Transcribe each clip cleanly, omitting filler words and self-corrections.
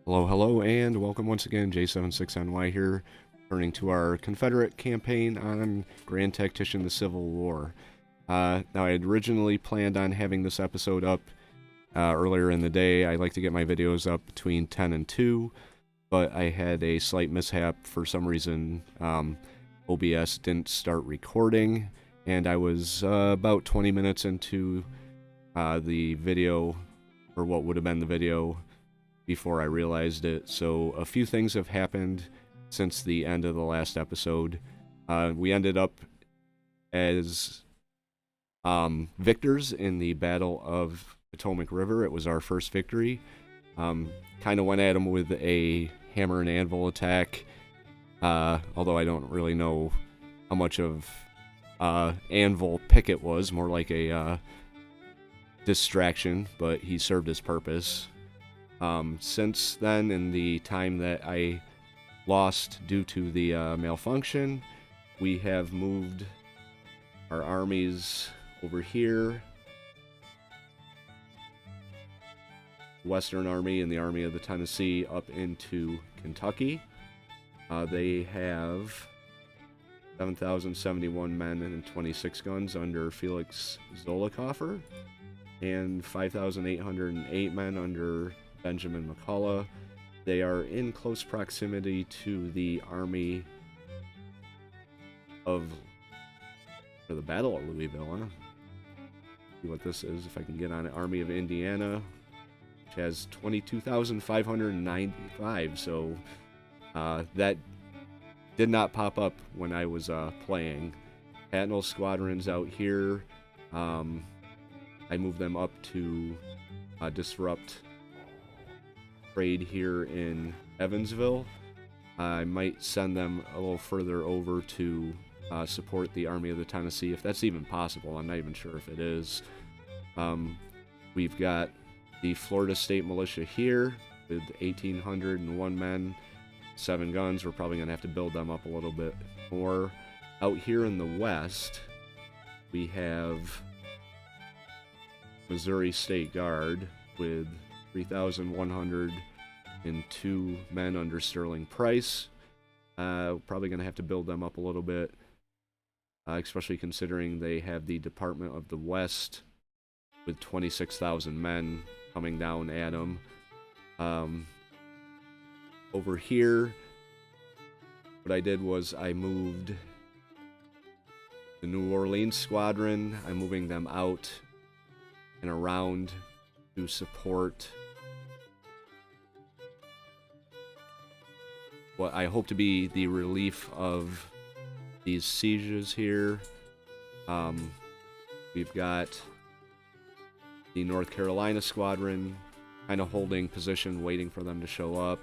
Hello, hello, and welcome once again. J76NY here, turning to our Confederate campaign on Grand Tactician, the Civil War. Now, I had originally planned on having this episode up earlier in the day. I like to get my videos up between 10 and 2, but I had a slight mishap. For some reason, OBS didn't start recording, and I was about 20 minutes into the video, or what would have been the video, before I realized it. So a few things have happened since the end of the last episode. We ended up as victors in the Battle of Potomac River. It was our first victory. Kind of went at them with a hammer and anvil attack, although I don't really know how much of anvil pick it was, more like a distraction, but he served his purpose. Since then, in the time that I lost due to the malfunction, we have moved our armies over here. Western Army and the Army of the Tennessee up into Kentucky. They have 7,071 men and 26 guns under Felix Zollicoffer, and 5,808 men under Benjamin McCullough. They are in close proximity to the Army of the Battle of Louisville. See what this is, if I can get on it. Army of Indiana, which has 22,595. So that did not pop up when I was playing. Patnell squadrons out here. I moved them up to disrupt trade here in Evansville. I might send them a little further over to support the Army of the Tennessee, if that's even possible. I'm not even sure if it is. We've got the Florida State Militia here with 1,801 men, 7 guns. We're probably going to have to build them up a little bit more. Out here in the west, we have Missouri State Guard with 3,102 men under Sterling Price. Probably going to have to build them up a little bit, especially considering they have the Department of the West with 26,000 men coming down at them. Over here, what I did was I moved the New Orleans Squadron. I'm moving them out and around to support what I hope to be the relief of these sieges here. We've got the North Carolina Squadron kind of holding position, waiting for them to show up.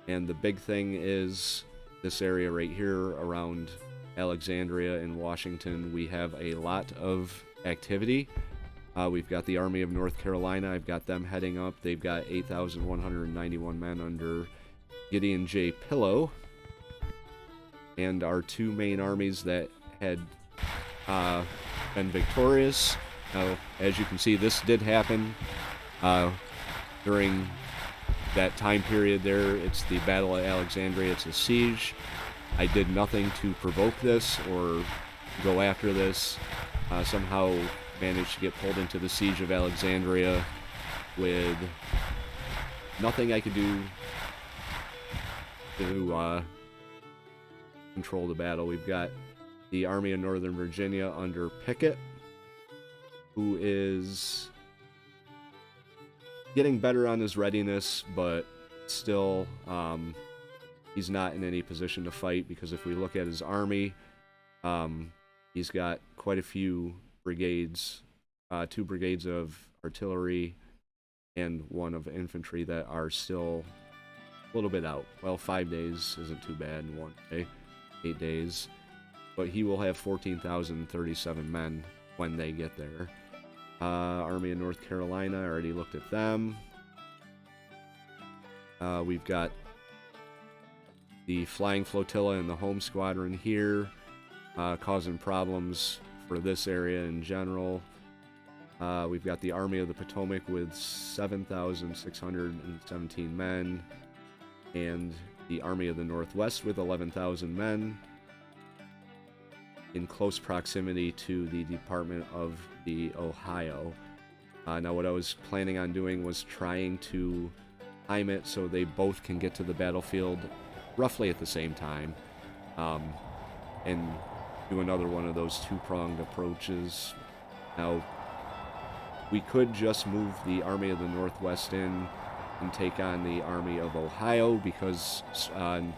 And the big thing is this area right here around Alexandria and Washington. We have a lot of activity. We've got the Army of North Carolina. I've got them heading up. They've got 8,191 men under Gideon J. Pillow. And our two main armies that had been victorious. Now, as you can see, this did happen during that time period there. It's the Battle of Alexandria. It's a siege. I did nothing to provoke this or go after this. Somehow managed to get pulled into the Siege of Alexandria with nothing I could do to control the battle. We've got the Army of Northern Virginia under Pickett, who is getting better on his readiness, but still he's not in any position to fight, because if we look at his army, he's got quite a few brigades, 2 brigades of artillery and 1 of infantry that are still a little bit out. Well, 5 days isn't too bad in 1 day, 8 days. But he will have 14,037 men when they get there. Army of North Carolina, I already looked at them. We've got the Flying Flotilla and the Home Squadron here, causing problems for this area in general. We've got the Army of the Potomac with 7,617 men. and the Army of the Northwest with 11,000 men in close proximity to the Department of the Ohio. Now what I was planning on doing was trying to time it so they both can get to the battlefield roughly at the same time, and do another one of those two-pronged approaches. Now, we could just move the Army of the Northwest in and take on the Army of Ohio because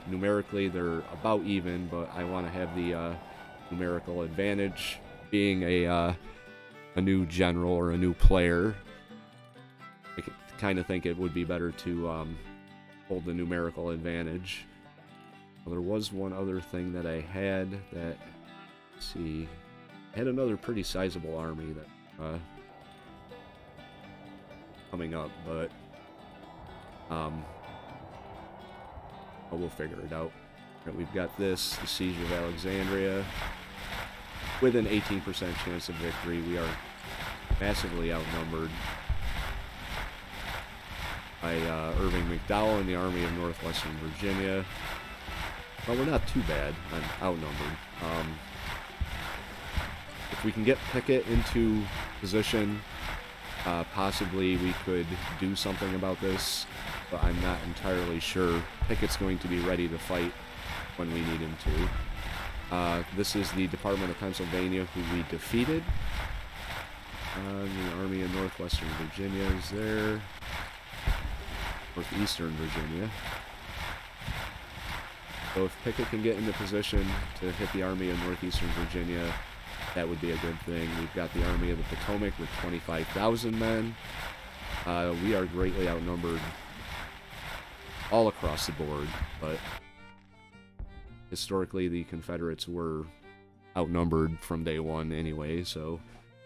numerically they're about even, but I want to have the numerical advantage. Being a new general or a new player, I kind of think it would be better to hold the numerical advantage. Well, there was one other thing that I had that, let's see, I had another pretty sizable army that coming up, but we'll figure it out. Right, we've got this, the Seizure of Alexandria, with an 18% chance of victory. We are massively outnumbered by Irving McDowell and the Army of Northwestern Virginia. Well, we're not too bad on outnumbered. If we can get Pickett into position, possibly we could do something about this, but I'm not entirely sure. Pickett's going to be ready to fight when we need him to. This is the Department of Pennsylvania, who we defeated. The Army of Northwestern Virginia is there. Northeastern Virginia. So if Pickett can get into position to hit the Army of Northeastern Virginia, that would be a good thing. We've got the Army of the Potomac with 25,000 men. We are greatly outnumbered all across the board, but historically the Confederates were outnumbered from day one anyway, so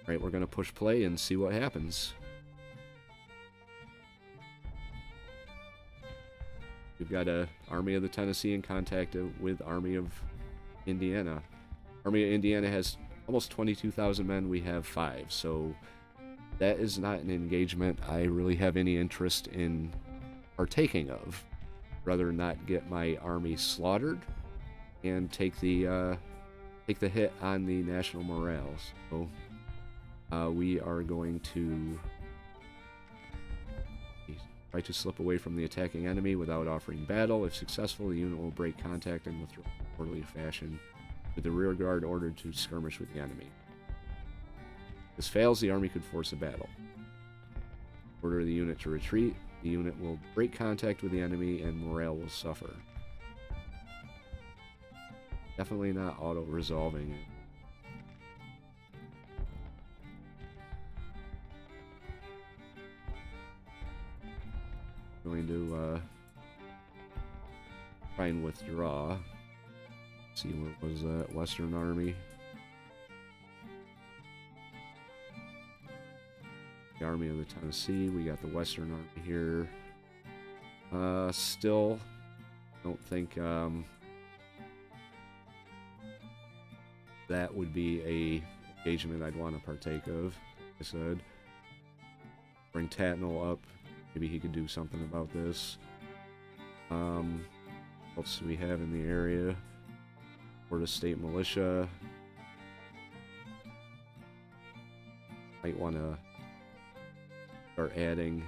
right, we're going to push play and see what happens. We've got a Army of the Tennessee in contact with Army of Indiana. Army of Indiana has almost 22,000 men. We have 5, so that is not an engagement I really have any interest in partaking of. Rather not get my army slaughtered and take the hit on the national morale. So we are going to try to slip away from the attacking enemy without offering battle. If successful, the unit will break contact and withdraw in an orderly fashion, with the rear guard ordered to skirmish with the enemy. If this fails, the army could force a battle. Order the unit to retreat. The unit will break contact with the enemy and morale will suffer. Definitely not auto-resolving it. Going to try and withdraw. Let's see, where was that? Western Army. The Army of the Tennessee. We got the Western Army here. Still don't think that would be a engagement I'd want to partake of. Like I said, bring Tatnall up. Maybe he could do something about this. What else do we have in the area? Florida State Militia. Might want to start adding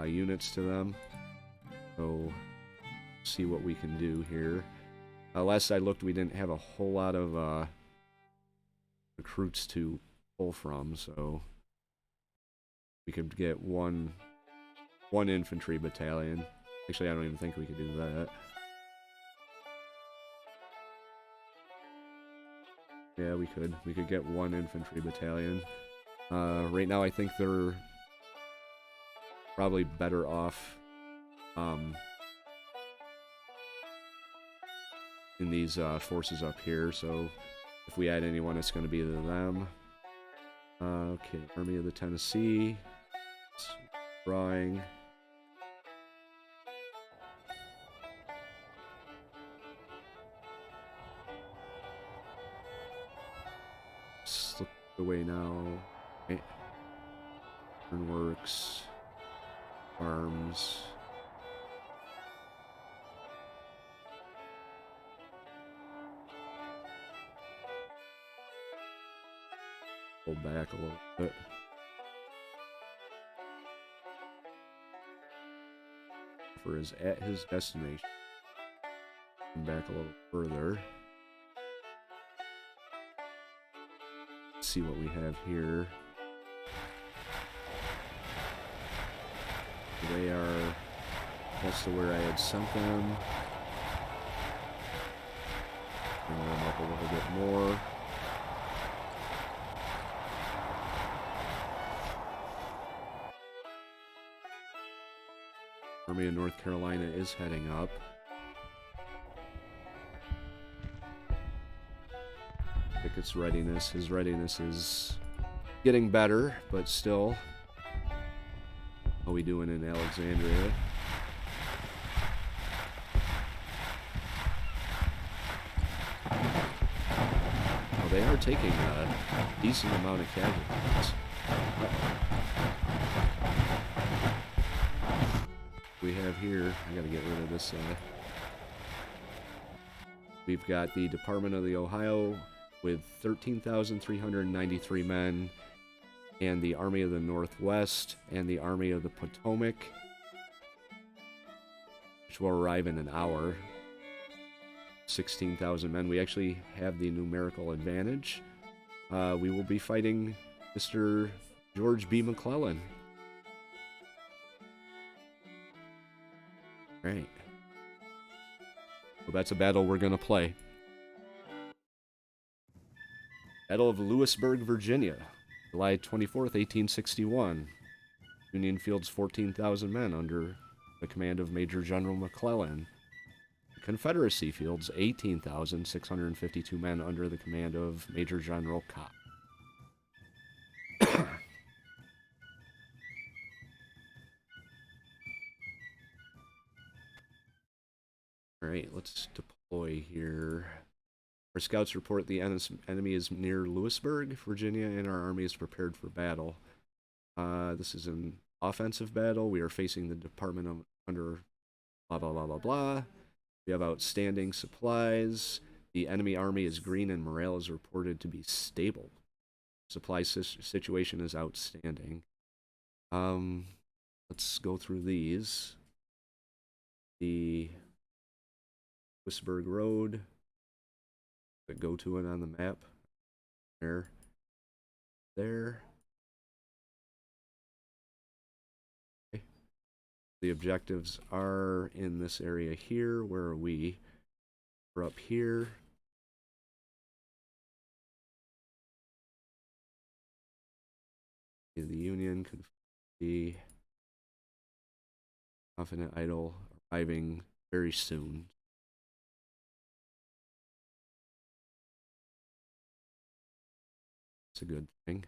units to them. So, see what we can do here. Last I looked, we didn't have a whole lot of recruits to pull from, so we could get one infantry battalion. Actually, I don't even think we could do that. Yeah, we could. We could get one infantry battalion. Right now, I think they're probably better off in these forces up here, so if we add anyone, it's going to be to them. Okay, Army of the Tennessee. Drawing. Slip away now. Okay. Works. Arms. pull back a little bit. Is at his destination. Come back a little further. Let's see what we have here. They are close to where I had sent them. Bring them up a little bit more. Army of North Carolina is heading up. Pickett's readiness, his readiness is getting better, but still. How are we doing in Alexandria? Well, they are taking a decent amount of casualties. We have here, I gotta get rid of this. We've got the Department of the Ohio with 13,393 men, and the Army of the Northwest and the Army of the Potomac, which will arrive in an hour. 16,000 men. We actually have the numerical advantage. We will be fighting Mr. George B McClellan. Right. Well, that's a battle we're going to play. Battle of Lewisburg, Virginia, July 24th, 1861. Union fields 14,000 men under the command of Major General McClellan. The Confederacy fields 18,652 men under the command of Major General Cobb. Alright, let's deploy here. Our scouts report the enemy is near Lewisburg, Virginia, and our army is prepared for battle. This is an offensive battle. We are facing the department under blah, blah, blah, blah, blah. We have outstanding supplies. The enemy army is green and morale is reported to be stable. Supply situation is outstanding. Let's go through these. The Lewisburg Road. Go to it on the map. There. Okay. The objectives are in this area here. Where are we? We're up here. The Union could be Confident Idol arriving very soon. It's a good thing.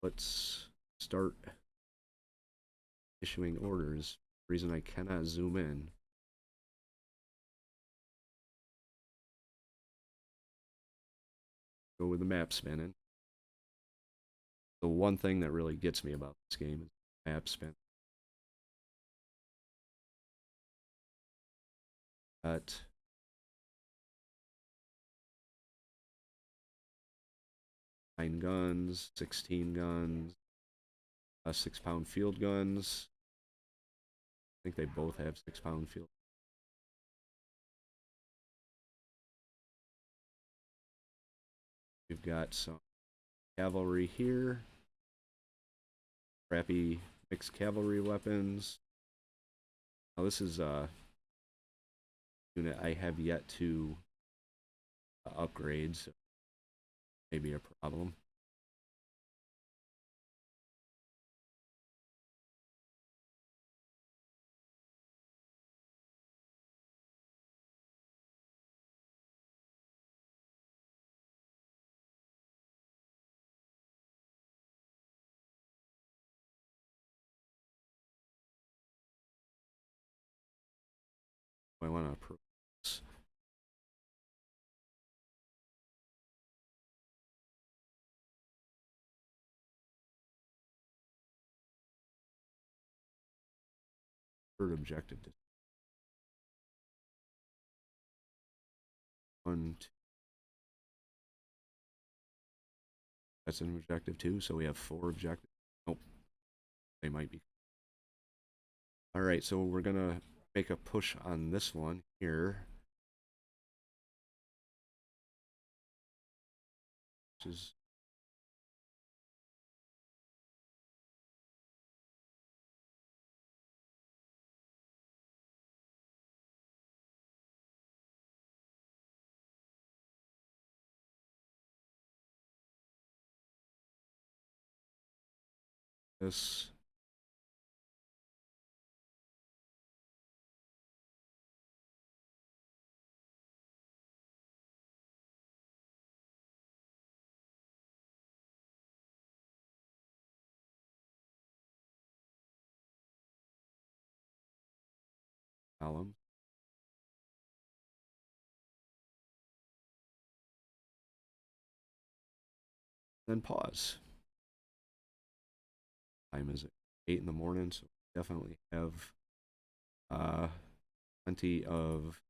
Let's start issuing orders. Reason I cannot zoom in. Go with the map spinning. The one thing that really gets me about this game is map spin. Got 9 guns, 16 guns, 6-pound field guns. I think they both have 6-pound field. We've got some cavalry here. Crappy mixed cavalry weapons. Now this is a unit I have yet to upgrade, so maybe a problem. I want to approve this. Third objective. 1, 2. That's an objective too, so we have 4 objectives. Nope, they might be. Alright, so we're gonna make a push on this one here. Which is this. Column. Then pause. Time is 8 in the morning, so we definitely have plenty of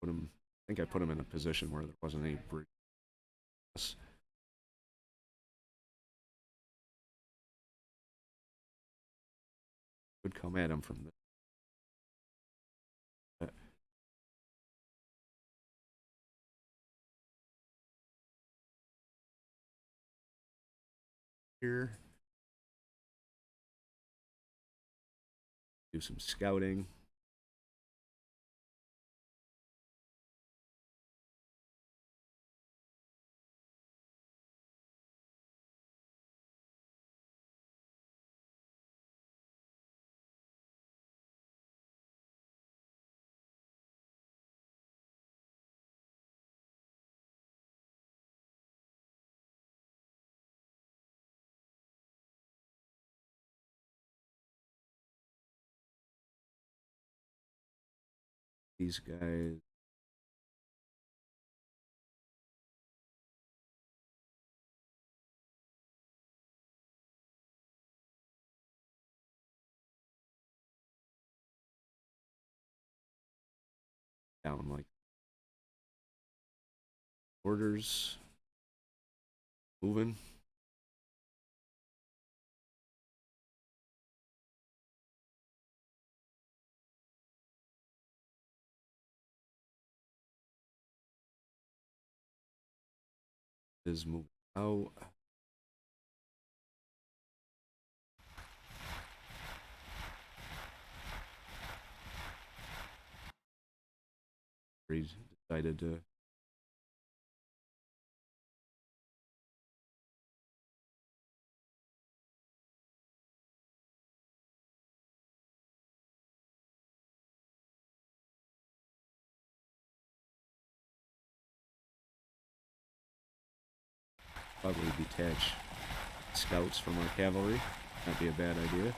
put him. I think I put him in a position where there wasn't any bridge. Would come at him from this. Here. Do some scouting. These guys. Down like orders. Moving. Is moving out. He decided to probably detach scouts from our cavalry. That'd be a bad idea.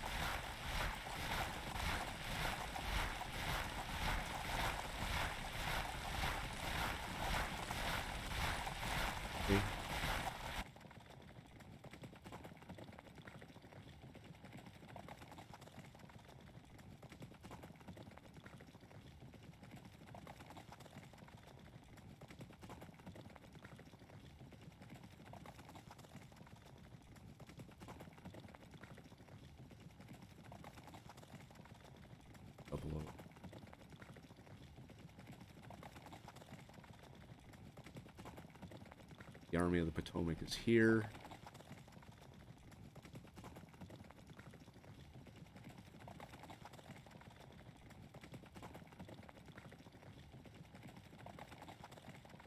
Okay. Couple of the Army of the Potomac is here.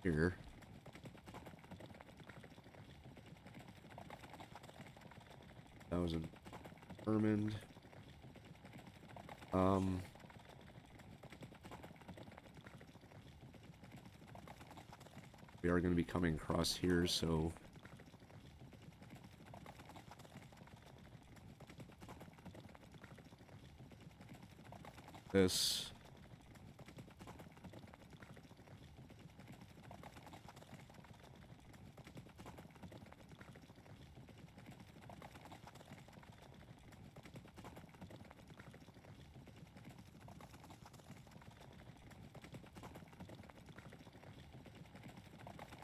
Here. That was determined. We are going to be coming across here, so this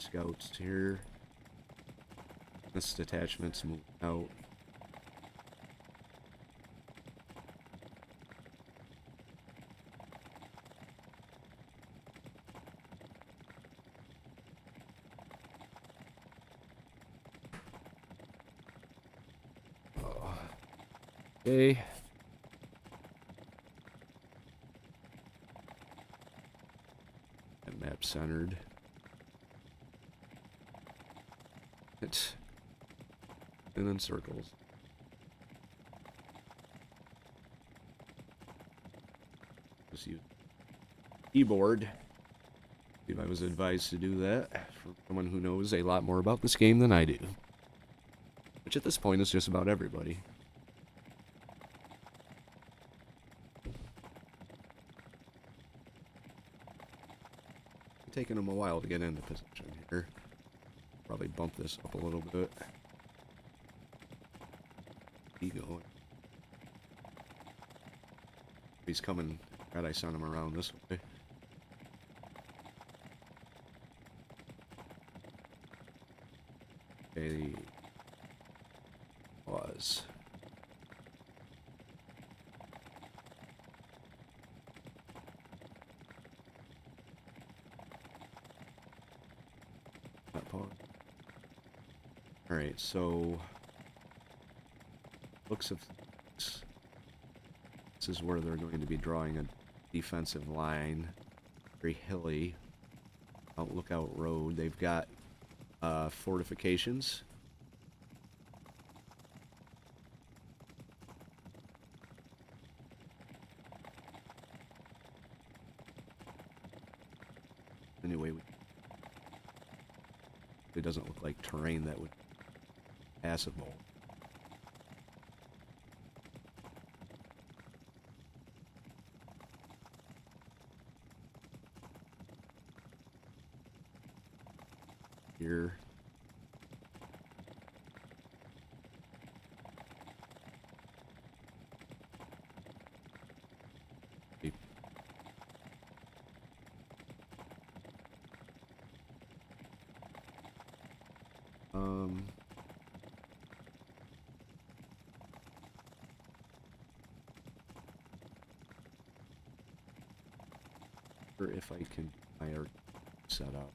scouts here. This detachment's moving out. Okay. That map centered. And then circles. Just use keyboard. If I was advised to do that from someone who knows a lot more about this game than I do. Which at this point is just about everybody. Taking them a while to get into position here. Probably bump this up a little bit. Keep going. He's coming. God, I sent him around this way. Okay. Pause. Alright, so looks of this is where they're going to be drawing a defensive line. Very hilly. Lookout Road. They've got fortifications. Anyway, it doesn't look like terrain that would be passable. Here. If I can hire set up,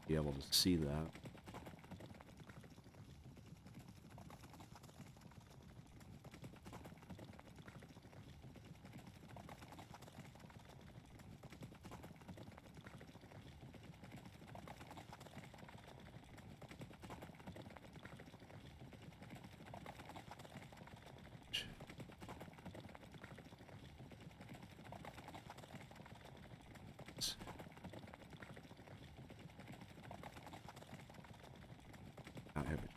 be able to see that. Not have it.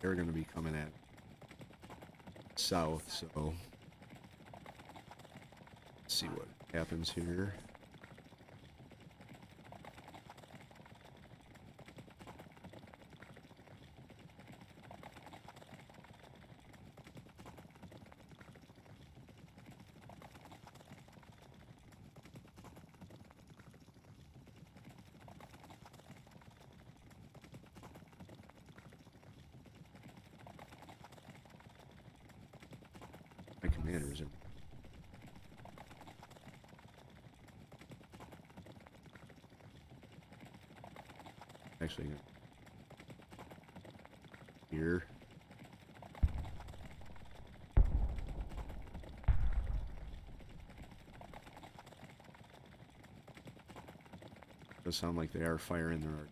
They're going to be coming at south, so let's see what happens here. My commanders are actually here. Does sound like they are firing their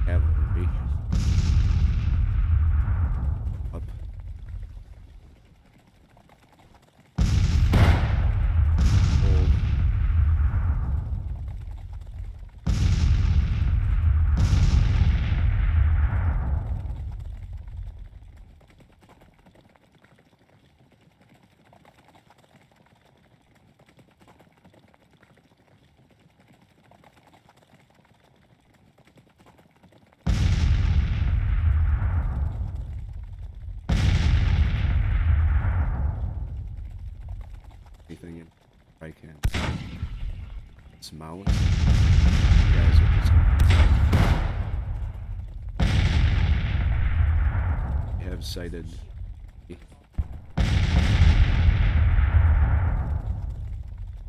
cavalry. Up. Hold. Dismount. You guys are just have sighted.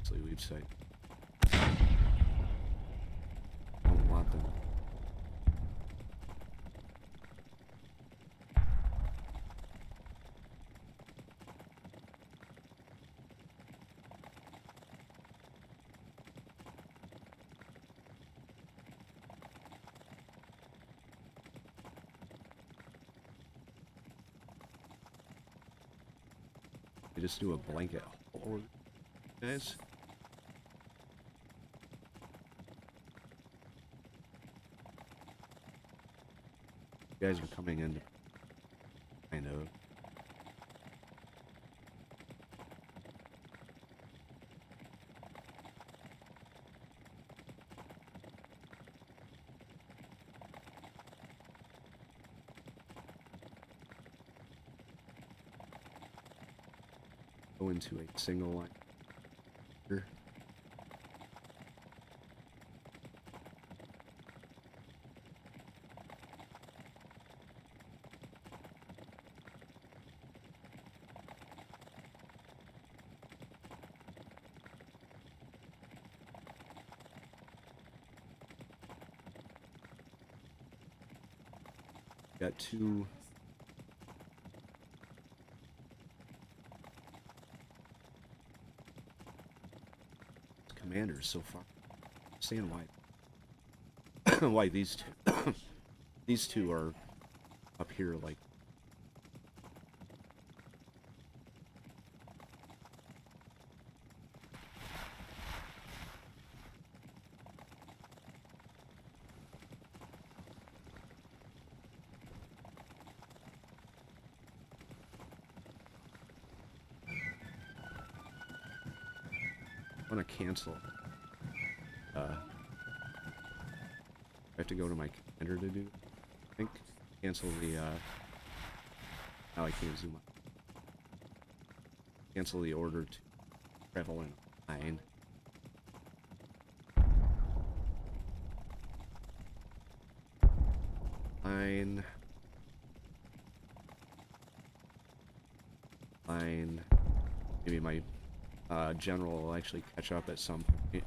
Actually, we've sighted. Don't want them. I just do a blanket hold, guys. You guys are coming in, kind of. Go into a single line here. Got two commanders so far. I understand why why these two these two are up here like I want to cancel. I have to go to my commander to do. I think cancel the. Now I can't zoom up. Cancel the order to travel in line. Line. Maybe my general will actually catch up at some point.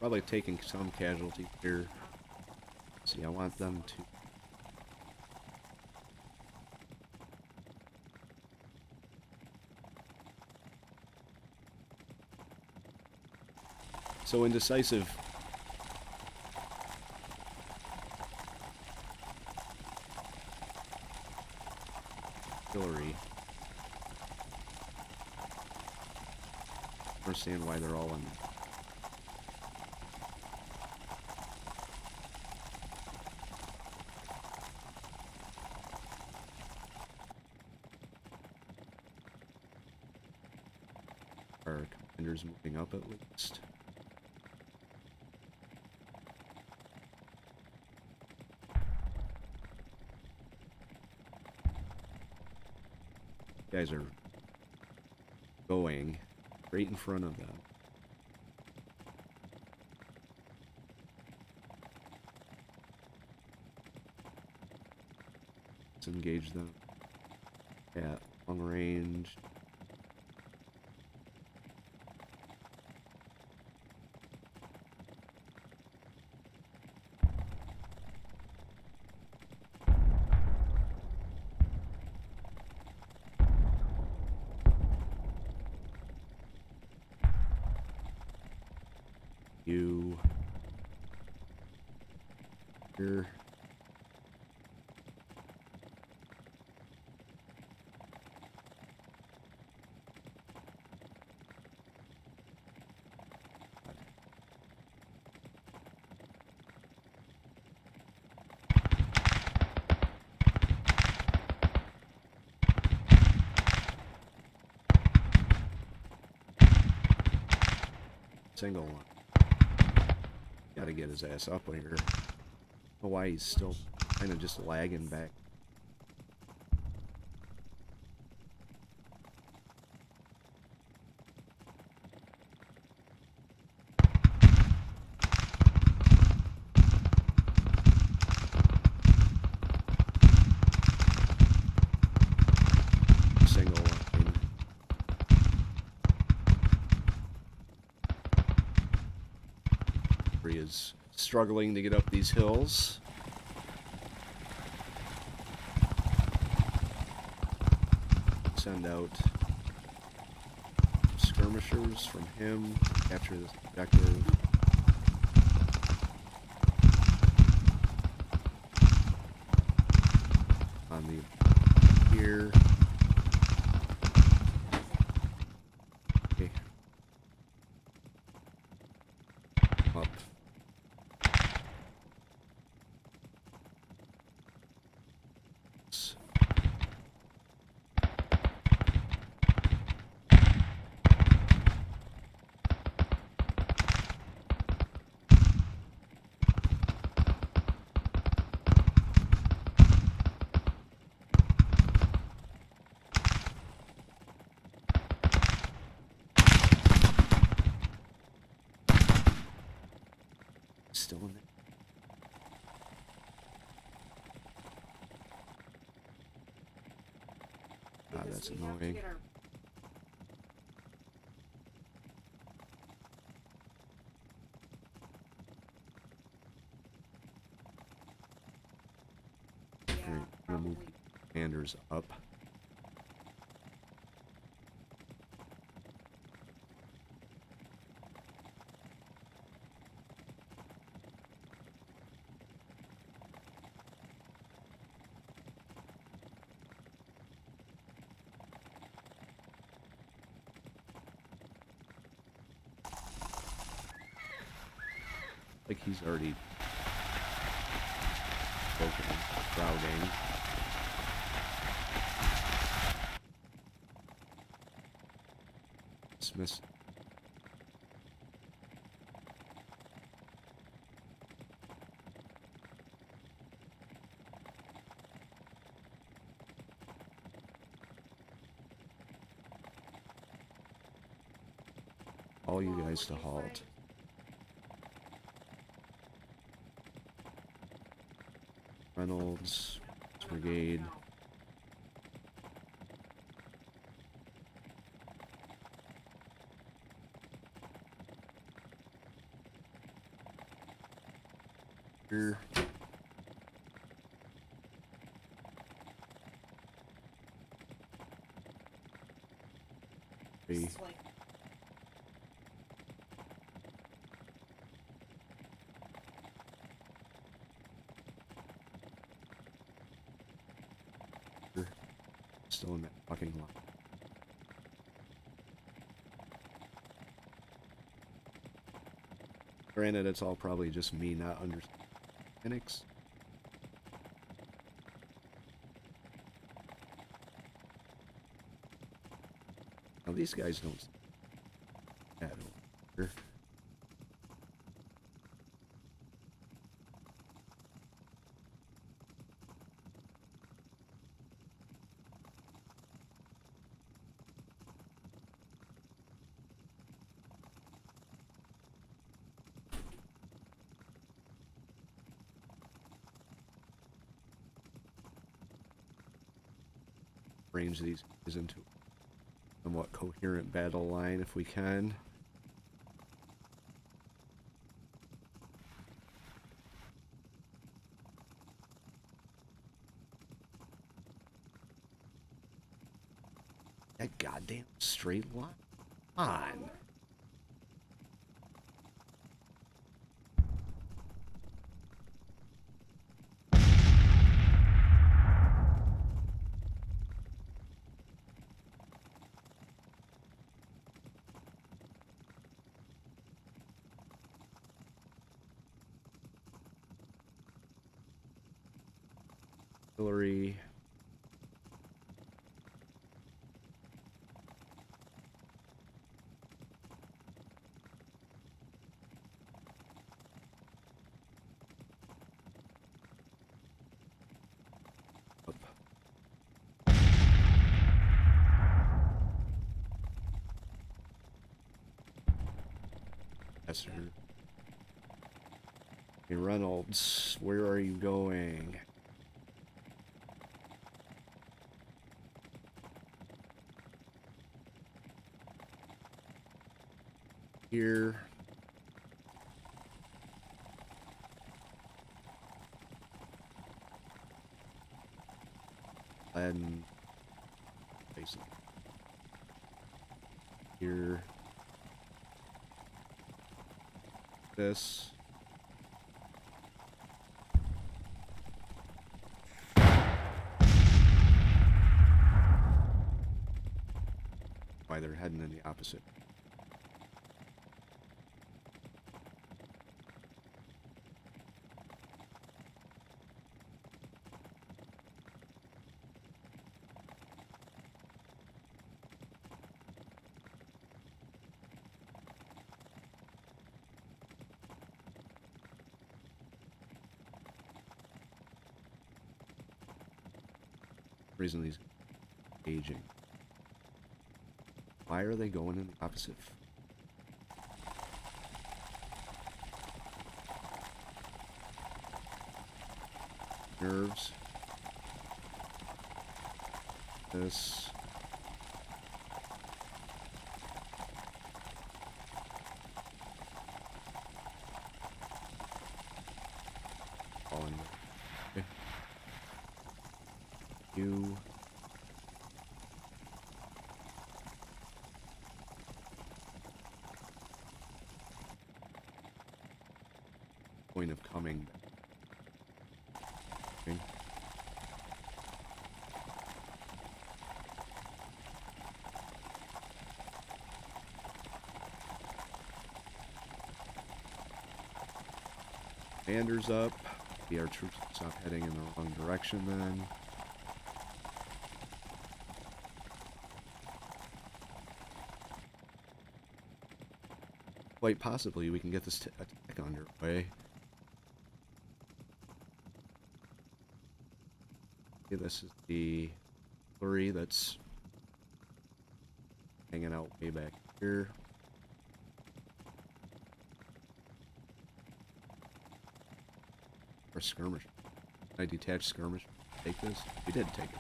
Probably taking some casualties here. See, I want them to. So indecisive. Artillery. Understand why they're all in. Our commanders moving up at least. Guys are going right in front of them. Let's engage them at long range. You here. Single one. Gotta get his ass up here. I don't know why he's still kind of just lagging back. Is struggling to get up these hills. Send out skirmishers from him, capture this objective. On the here. Okay. Up. Still in there. Ah, that's annoying. Alright, we'll move the commanders up. Like he's already broken routing. Dismiss. All you guys to halt. Reynolds, Brigade. Here. Three. Still in that fucking line. Granted, it's all probably just me not understanding mechanics. Now these guys don't. That over. Range these guys into a somewhat coherent battle line if we can. That goddamn straight line. Come on. Artillery. Professor. Hey, Reynolds, where are you going? Here. And basically here. This. Why they're heading in the opposite. Reason he's aging. Why are they going in the opposite? Nerves. This. Falling. Okay. You. Point of coming. Okay. Commander's up. Our troops stop heading in the wrong direction then. Quite possibly we can get this attack underway. Okay, this is the flurry that's hanging out way back here. Or skirmish. Can I detach skirmish? Take this? We did take it.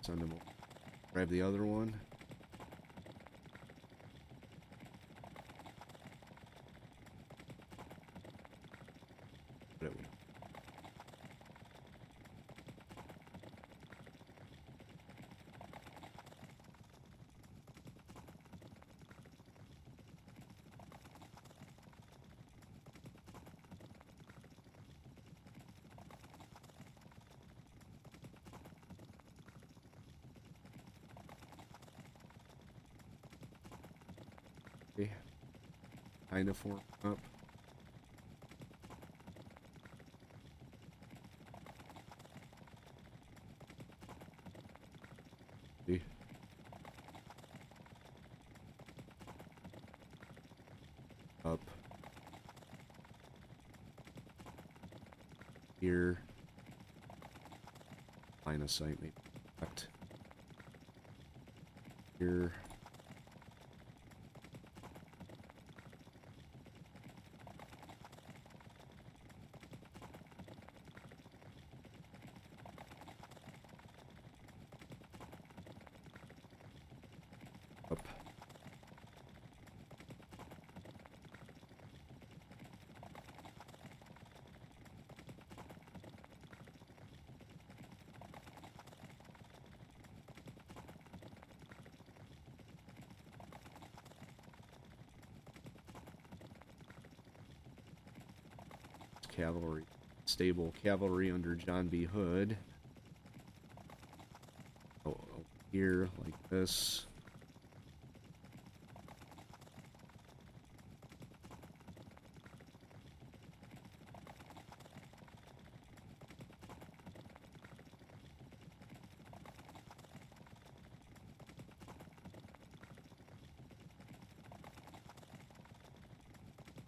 Send him over. Grab the other one. But it would. Kind of form up. See? Up. Here. Line of sight maybe. Left. Here. Up. Cavalry. Stable cavalry under John B. Hood. Oh, here, like this.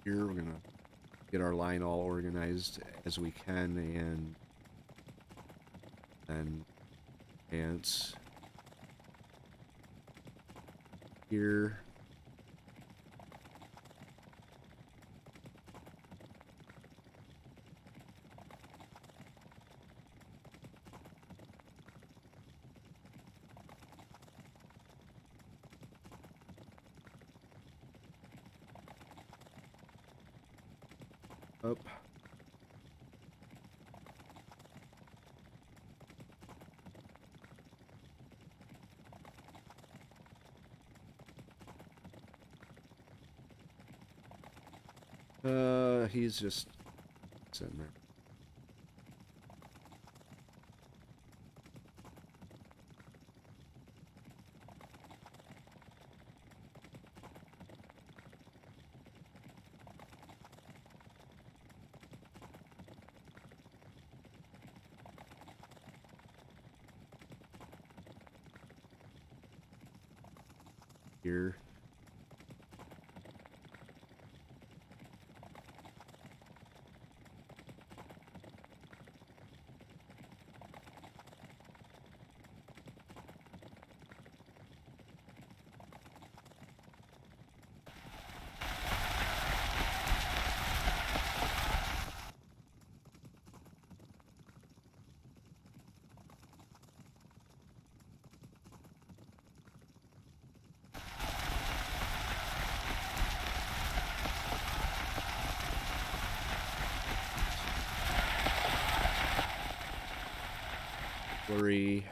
Here, we're gonna get our line all organized as we can and advance. here. Up. He's just sitting there. Here. Flurry.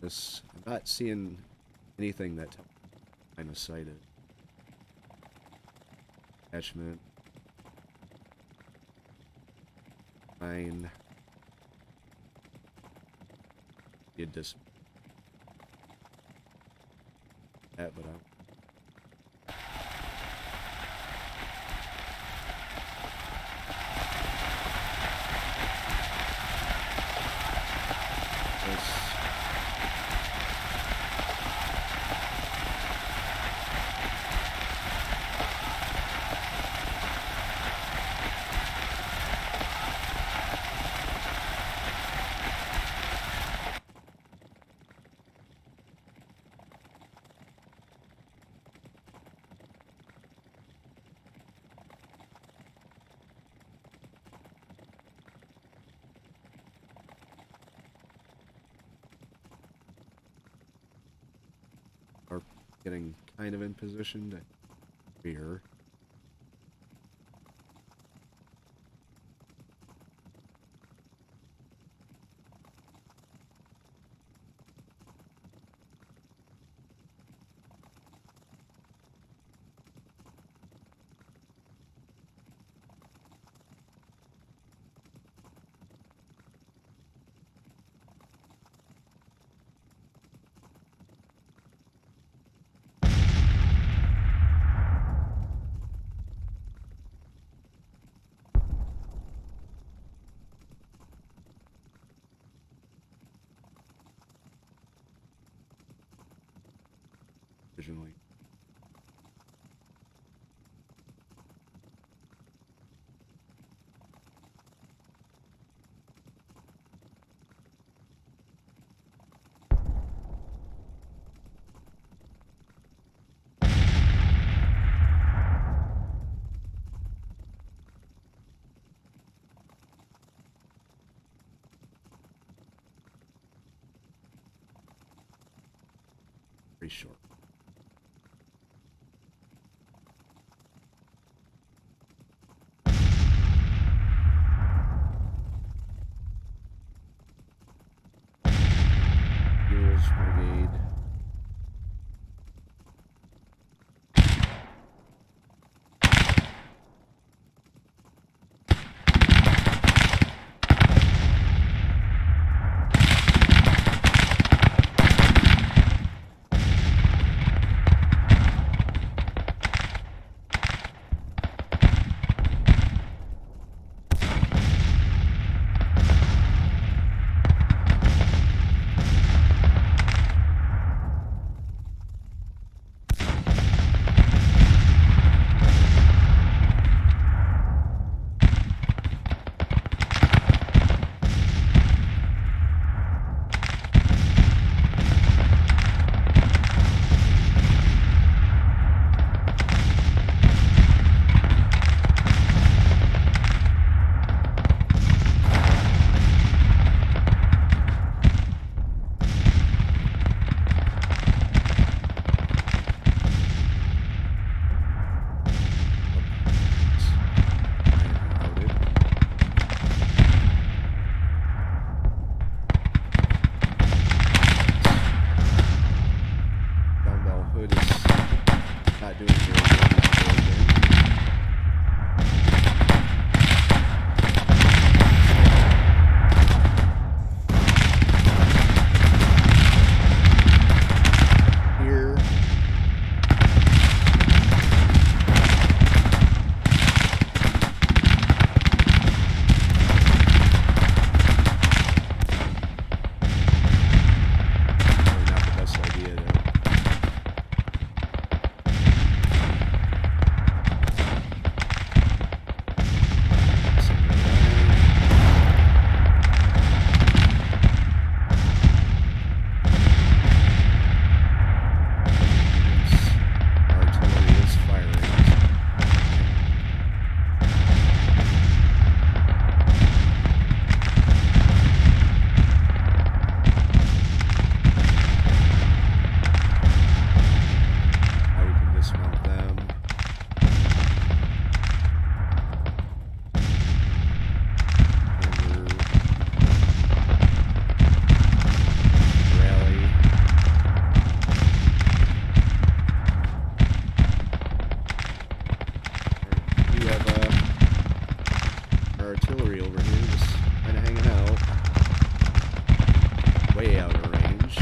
This, I'm not seeing anything that kind of sighted. Attachment. 9. Did this. That, but are getting kind of in position to fear. Originally. Very short. Brigade. artillery over here, just kind of hanging out. Way out of range.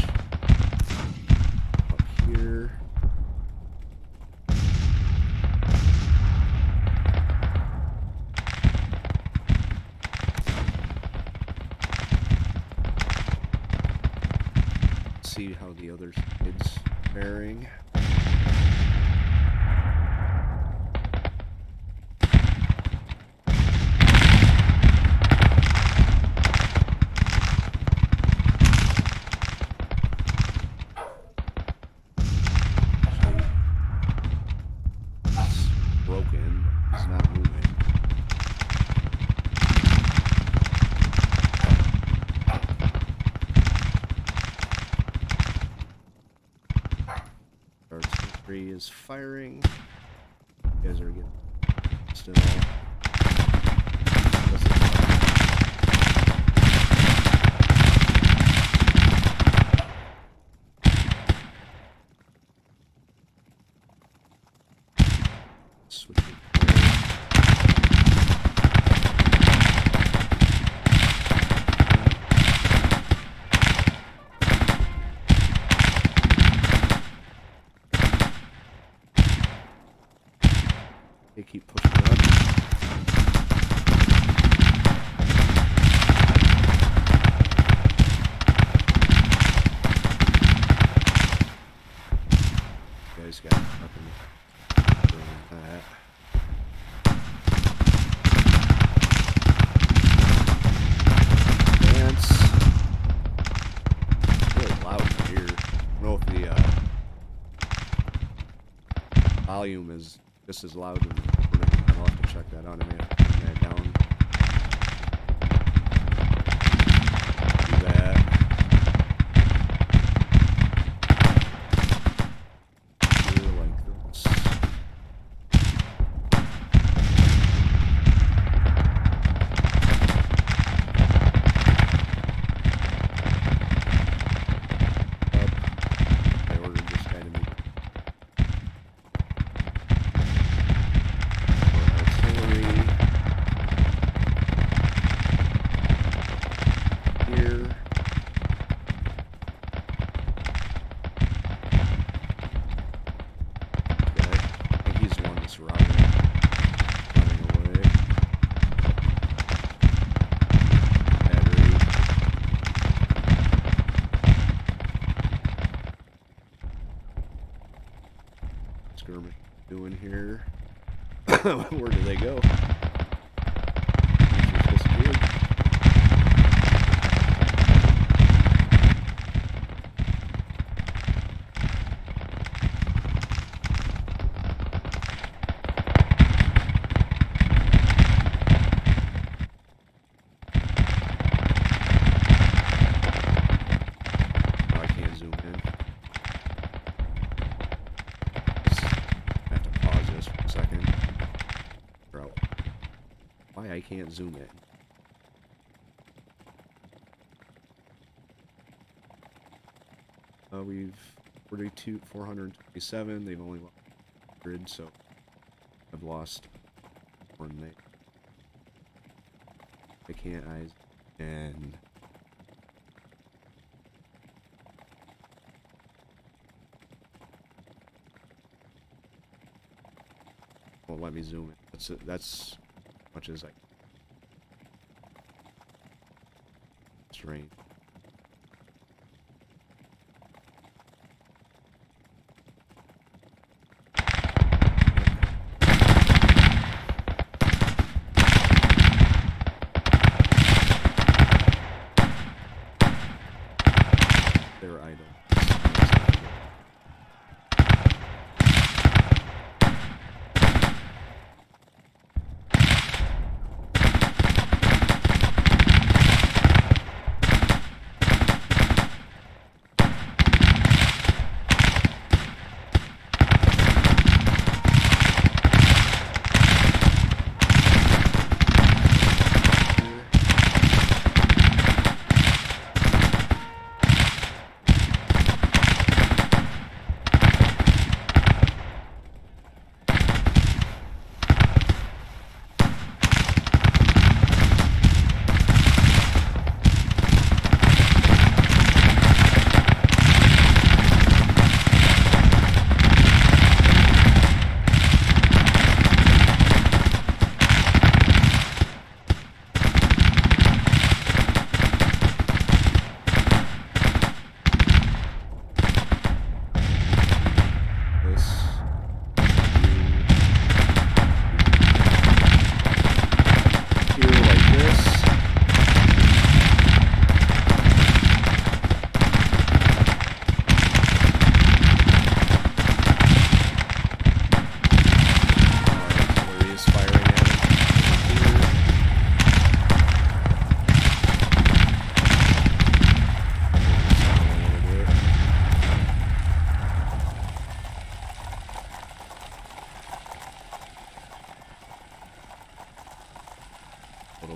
Up here. See how the other kids faring. Is firing. You guys are getting still. Switch it. They keep pushing up. You guys got nothing doing that. Dance. It's really loud in here. I don't know if the volume is just as loud. I'll have to check that out. I may have to turn that down. Do that. Do like this. I ordered this guy to make doing here. Where do they go? I can't zoom in. We've 427. They've only lost 100, so I've lost more than they. I can't. And won't let me zoom in. That's much as I strange. They're idle.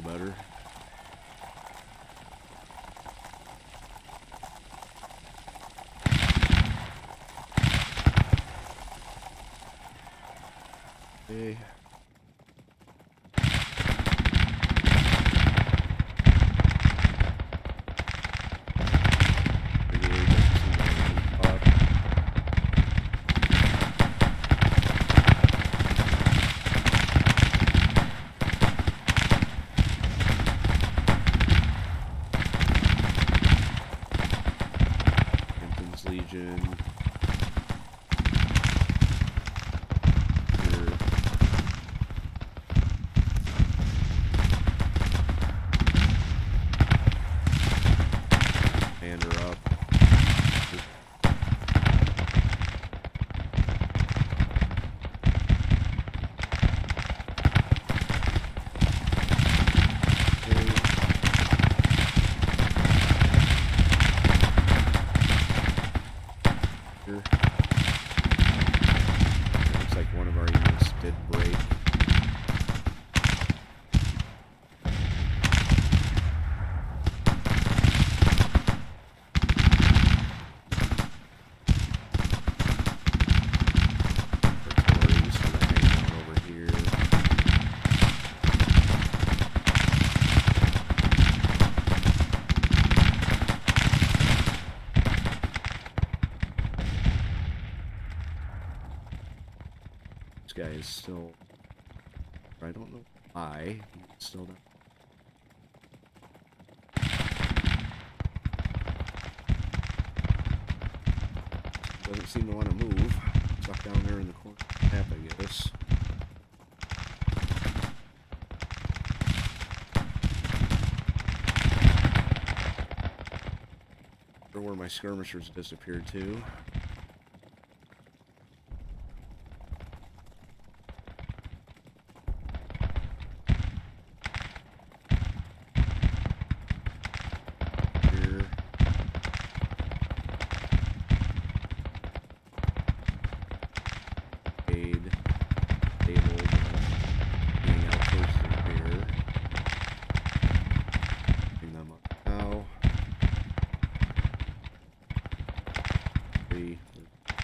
better. Okay. Legion. Here. And her up. Looks like one of our units did break. Artillery's sort of hanging out over here. This guy is still, I don't know why, he's still not. Doesn't seem to want to move. Stuck down there in the corner. Map, I guess. Or where my skirmishers disappeared to.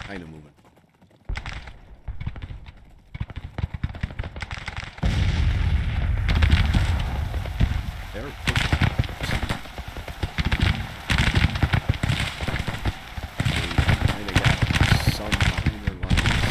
Kind of moving. There. Kind of got some behind their lines.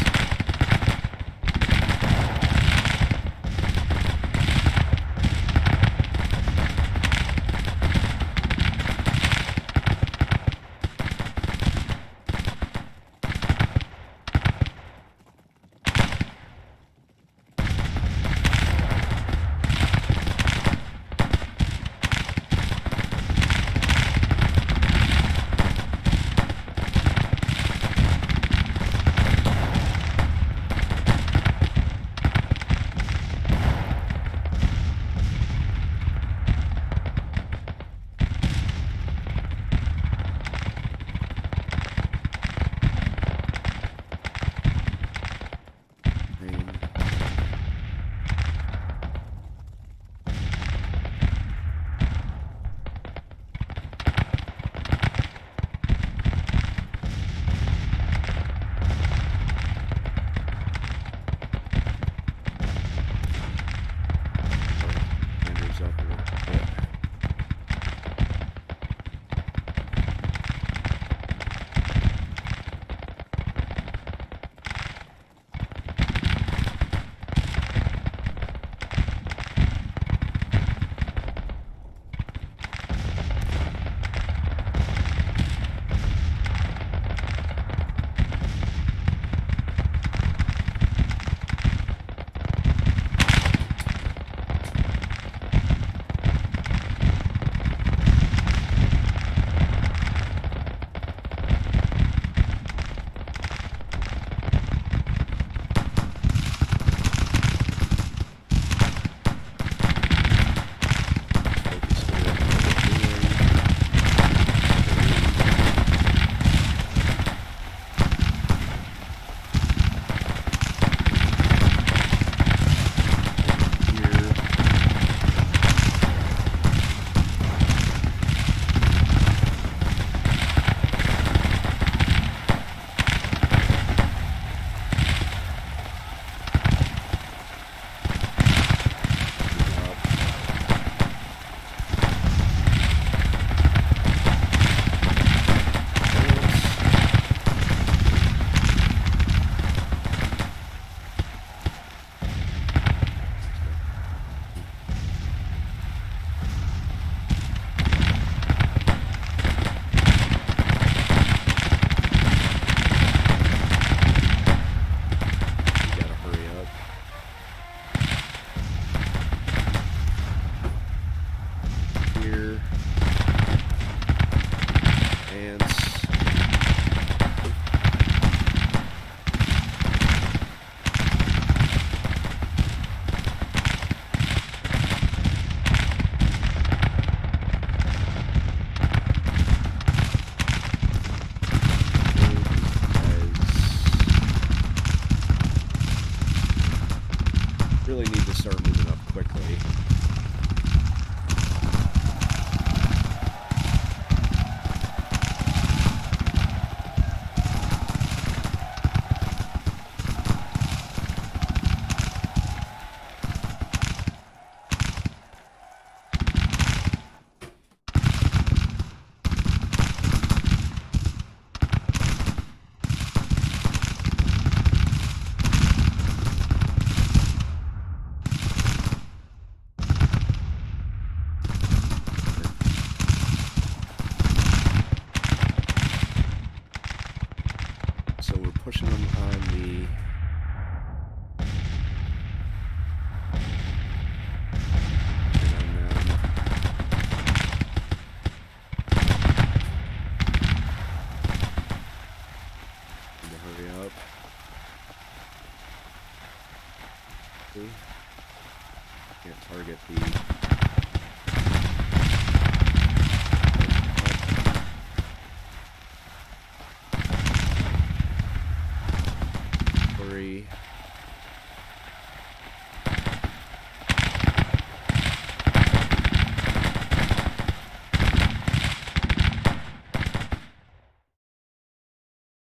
Three.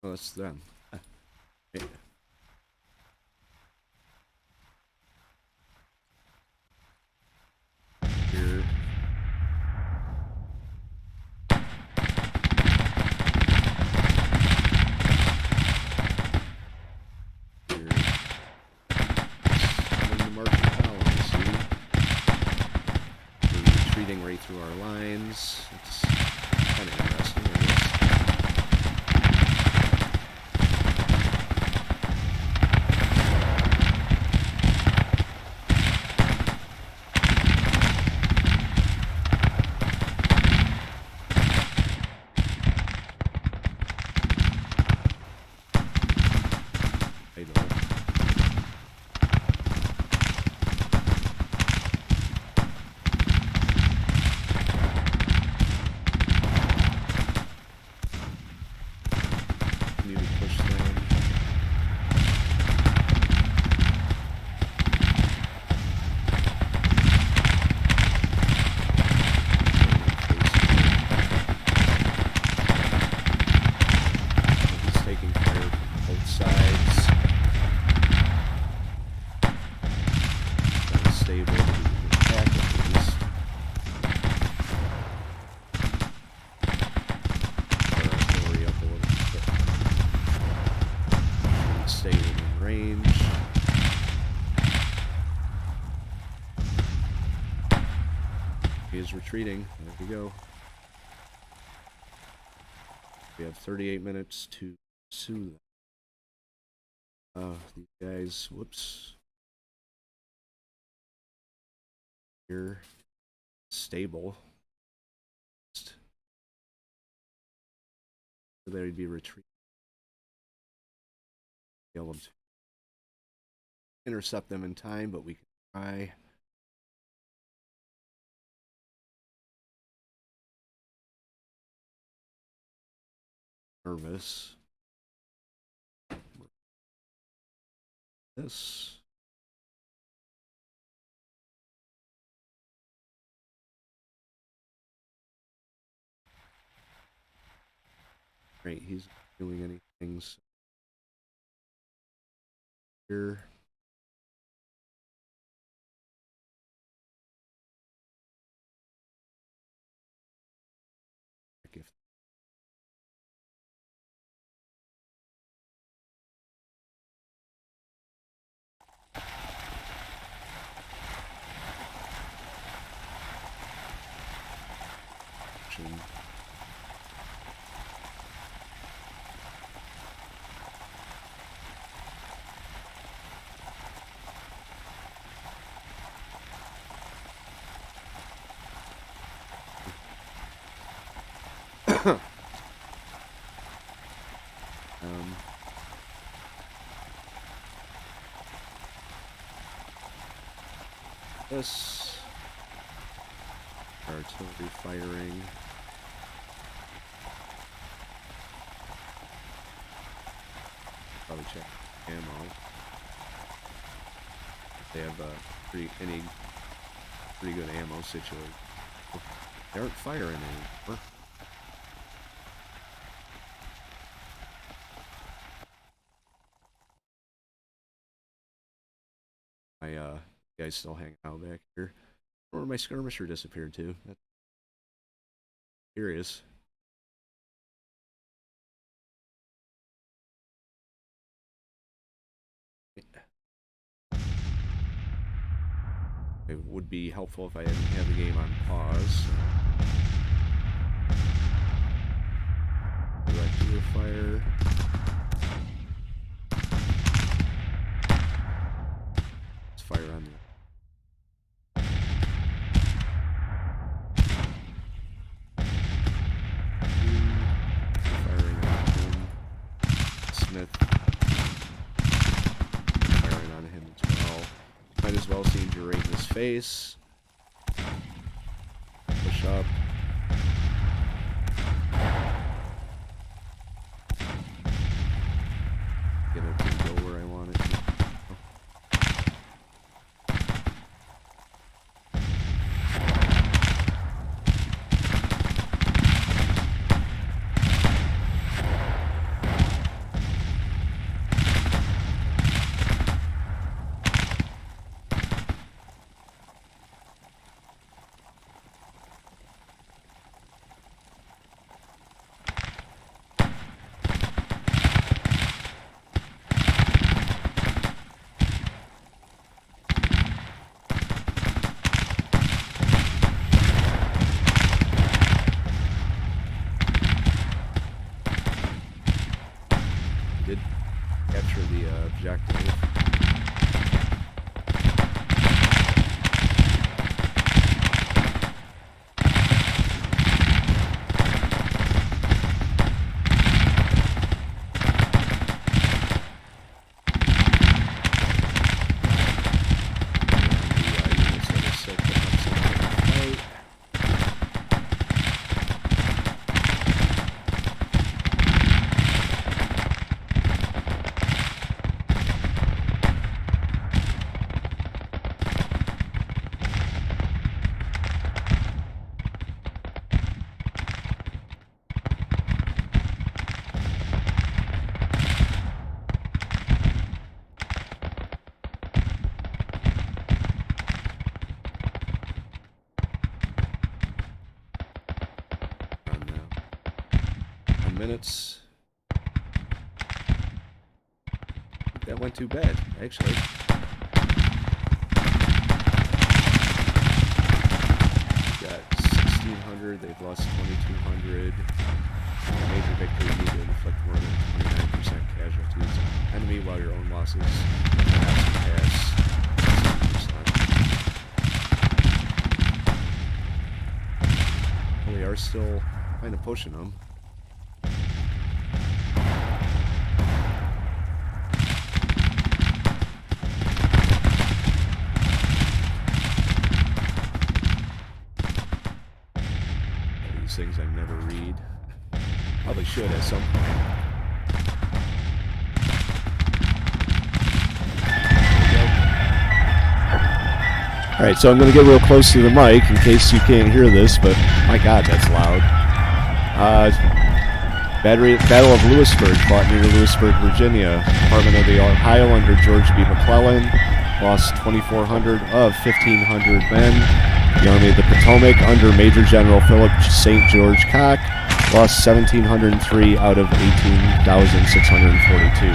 Oh, that's them. Okay. Here. Right through our lines. It's kind of interesting, I guess. Is retreating. There we go. We have 38 minutes to pursue them. These guys, whoops. Here, stable. So they'd be retreating. Be able to intercept them in time, but we can try. Nervous. This. Right, he's doing anything. So here. If this artillery firing. Probably check ammo. They have pretty good ammo situation. They aren't firing anymore. My guys still hanging out back here. Where my skirmisher disappeared to? That's curious. It would be helpful if I didn't have the game on pause. Direct fire. Let's fire on the. Firing on him. Smith. Firing on him as well. Might as well seem to right in his face. up. Get it to go where I want it to. Did capture the objective. Minutes. That went too bad, actually. We've got 1,600, they've lost 2,200. Major victory needed to inflict more than 29% casualties on enemy, while your own losses pass 60%. We are still kind of pushing them. Things I never read. Probably should at some point. Alright, so I'm going to get real close to the mic in case you can't hear this, but my god, that's loud. Battle of Lewisburg, fought near Lewisburg, Virginia. Department of the Ohio under George B McClellan. Lost 2,400 of 1,500 men. The Army of the Potomac under Major General Philip St. George Koch lost 1,703 out of 18,642.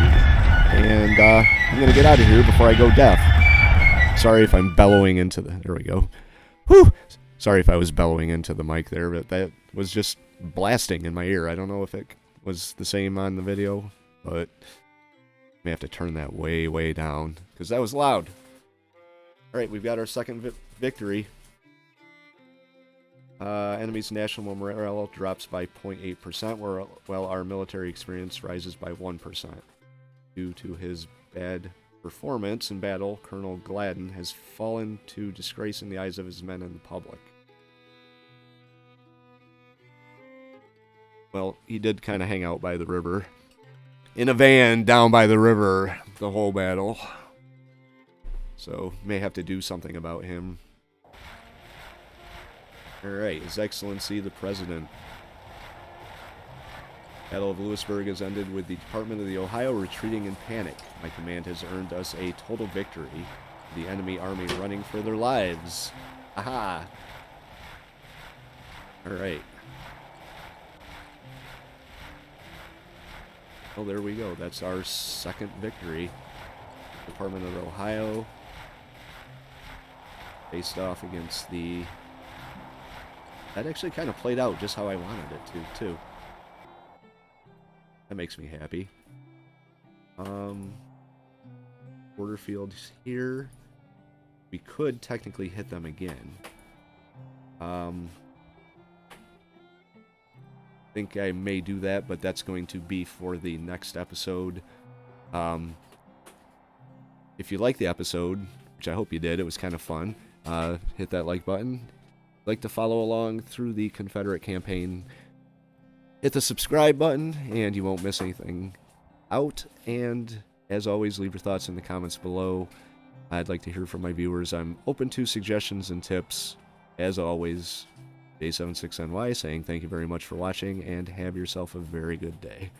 And I'm going to get out of here before I go deaf. Sorry if I'm bellowing into the... There we go. Whew! Sorry if I was bellowing into the mic there, but that was just blasting in my ear. I don't know if it was the same on the video, but I may have to turn that way, way down because that was loud. Alright, we've got our second victory. Enemy's national morale drops by 0.8%, while our military experience rises by 1%. Due to his bad performance in battle, Colonel Gladden has fallen to disgrace in the eyes of his men and the public. Well, he did kind of hang out by the river. In a van down by the river the whole battle. So, may have to do something about him. Alright, His Excellency the President. Battle of Lewisburg has ended with the Department of the Ohio retreating in panic. My command has earned us a total victory. The enemy army running for their lives. Aha! Alright. Well, there we go. That's our second victory. Department of Ohio faced off against the... That actually kind of played out just how I wanted it to, too. That makes me happy. Border fields here. We could technically hit them again. I think I may do that, but that's going to be for the next episode. If you liked the episode, which I hope you did, it was kind of fun, hit that like button. like to follow along through the Confederate campaign, hit the subscribe button and you won't miss anything out. And as always, leave your thoughts in the comments below. I'd like to hear from my viewers. I'm open to suggestions and tips. As always, J76NY saying thank you very much for watching and have yourself a very good day.